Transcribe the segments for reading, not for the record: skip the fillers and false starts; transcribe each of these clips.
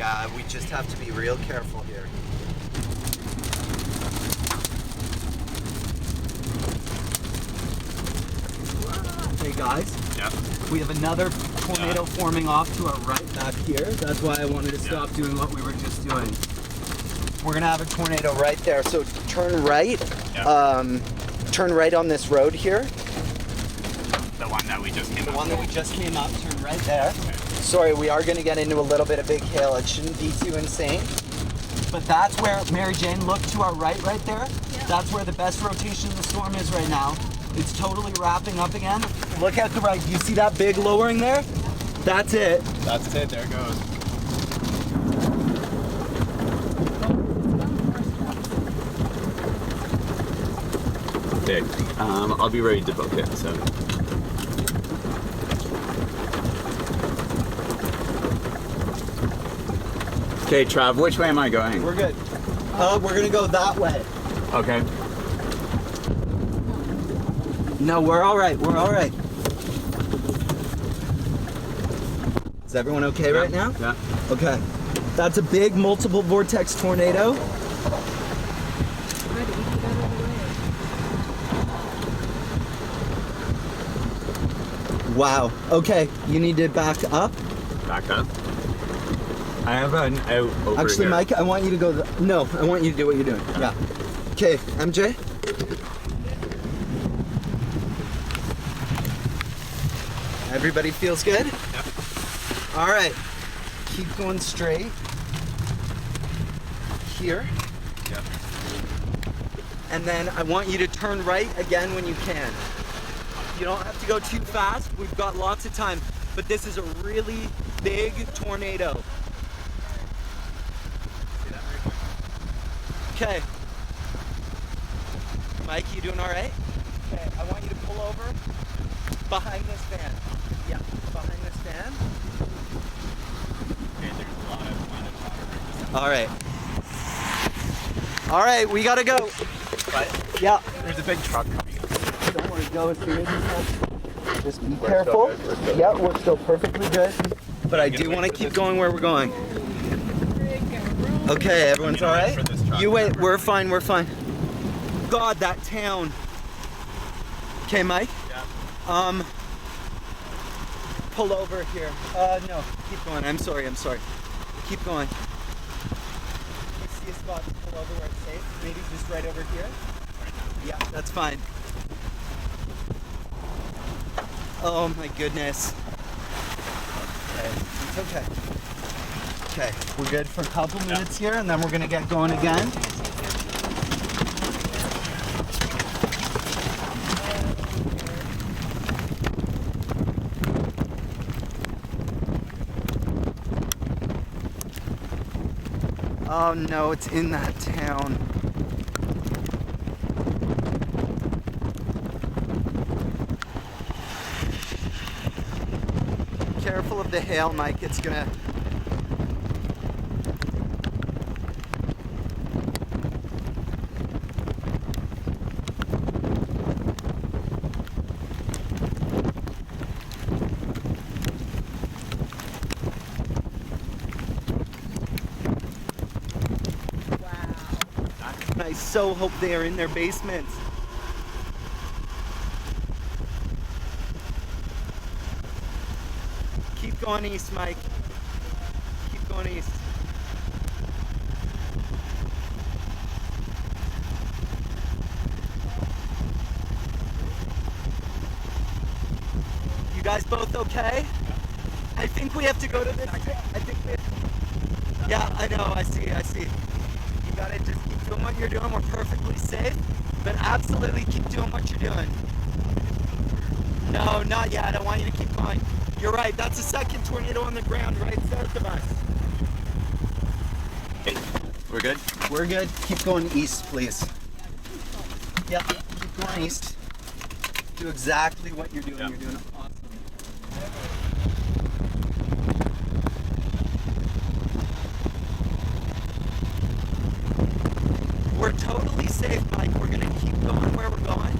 Yeah, we just have to be real careful here. Hey guys. Yeah. We have another tornado forming off to our right back here. That's why I wanted to stop doing what we were just doing. We're gonna have a tornado right there. So turn right. Yeah. Turn right on this road here. The one that we just came The up. one that we just came up. Turn right there. Okay. Sorry, we are gonna get into a little bit of big hail. It shouldn't be too insane. But that's where, Mary Jane, look to our right there. Yeah. That's where the best rotation of the storm is right now. It's totally wrapping up again. Look at the right. Do you see that big lowering there? That's it. That's it. There it goes. Okay. I'll be ready to book it. So. Okay, Trav. Which way am I going? We're good. We're gonna go that way. Okay. No, we're all right. We're all right. Is everyone okay right now? Yeah. Okay. That's a big multiple vortex tornado. Wow. Okay, you need to back up. Back up. I have an out over Actually, here. Mike, I want you to go. No, I want you to do what you're doing. Yeah. Okay, MJ. Everybody feels good? Yep. All right. Keep going straight. Here. Yep. And then I want you to turn right again when you can. You don't have to go too fast. We've got lots of time. But this is a really big tornado. Okay. Mike, you doing all right? Okay, I want you to pull over behind this van. Yeah, behind this van. Okay, there's a lot of wind and water. All right. All right, we gotta go. But Yeah. there's a big truck coming up. Don't worry, go as soon as you can. Just be careful. Yeah, we're still perfectly good. But I do want to keep going where we're going. Okay, everyone's all right? You wait, we're fine, we're fine. God, that town. Okay, Mike? Yeah. Pull over here. No, keep going. I'm sorry. Keep going. You see a spot to pull over where it's safe? Maybe just right over here? Yeah, that's fine. Oh my goodness. Okay, it's okay. Okay, we're good for a couple minutes here, and then we're gonna get going again. Oh no, it's in that town. Careful of the hail, Mike. It's gonna... I so hope they are in their basements. Keep going east, Mike. Keep going east. You guys both okay? I think we have to go to this. Yeah, I know. I see. You gotta just keep doing what you're doing. We're perfectly safe, but absolutely keep doing what you're doing. No, not yet. I want you to keep going. You're right. That's a second tornado on the ground right south of us. Okay. We're good? We're good. Keep going east, please. Yeah, keep going east. Do exactly what you're doing. Yeah. You're doing awesome. We're totally safe, Mike. We're gonna keep going where we're going.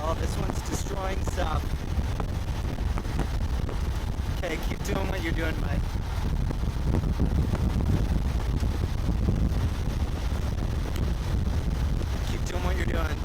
Oh, this one's destroying stuff. Okay, keep doing what you're doing, Mike. Keep doing what you're doing.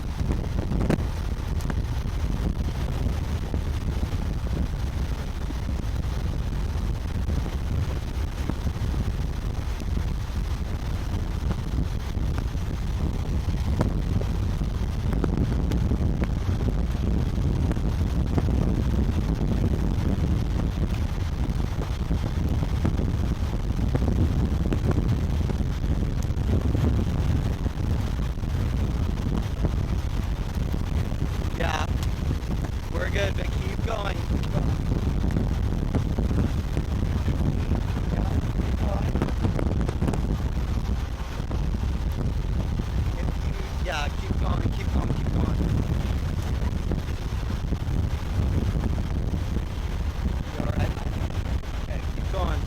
Yeah, we're good, but keep going. Keep going. Yeah, keep going, keep going, keep going. You alright? Okay, keep going.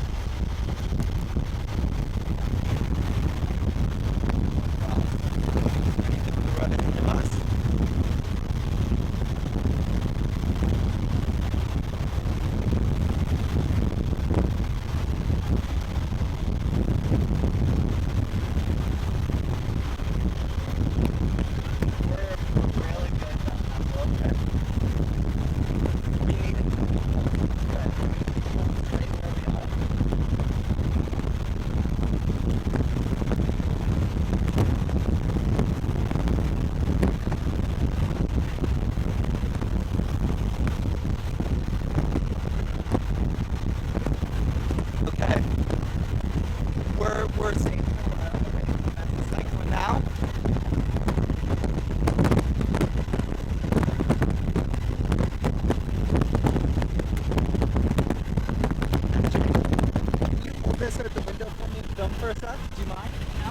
Run into us. Okay. We're safe. Cycling now. Can you hold this at the window for me and film for a sec? Do you mind? No?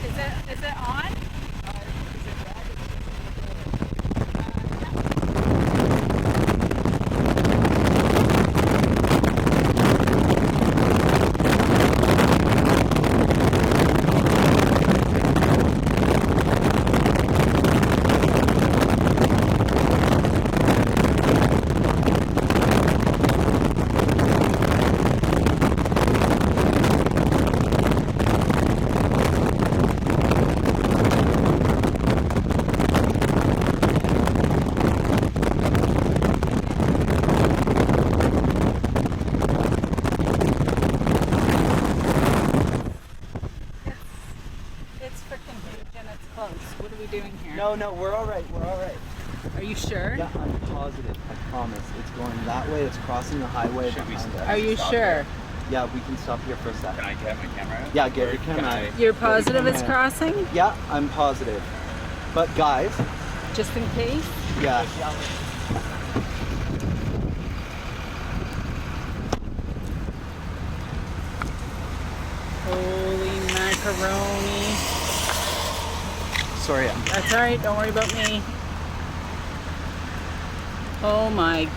Is it on? Is it red? It's freaking huge and it's close. What are we doing here? No, we're alright, we're alright. Are you sure? Yeah, I'm positive. I promise. It's going that way. It's crossing the highway. Should we behind stop? us. Are you Stop sure? here. Yeah, we can stop here for a Can second. I get my camera out? Yeah, get Or your can camera I- out. You're positive it's Yeah. crossing? Yeah, I'm positive. But guys, Just in case? yeah. Holy macaroni. Sorry, That's alright, don't worry about me. Oh my.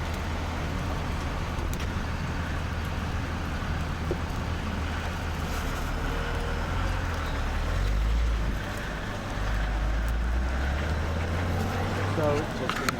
so just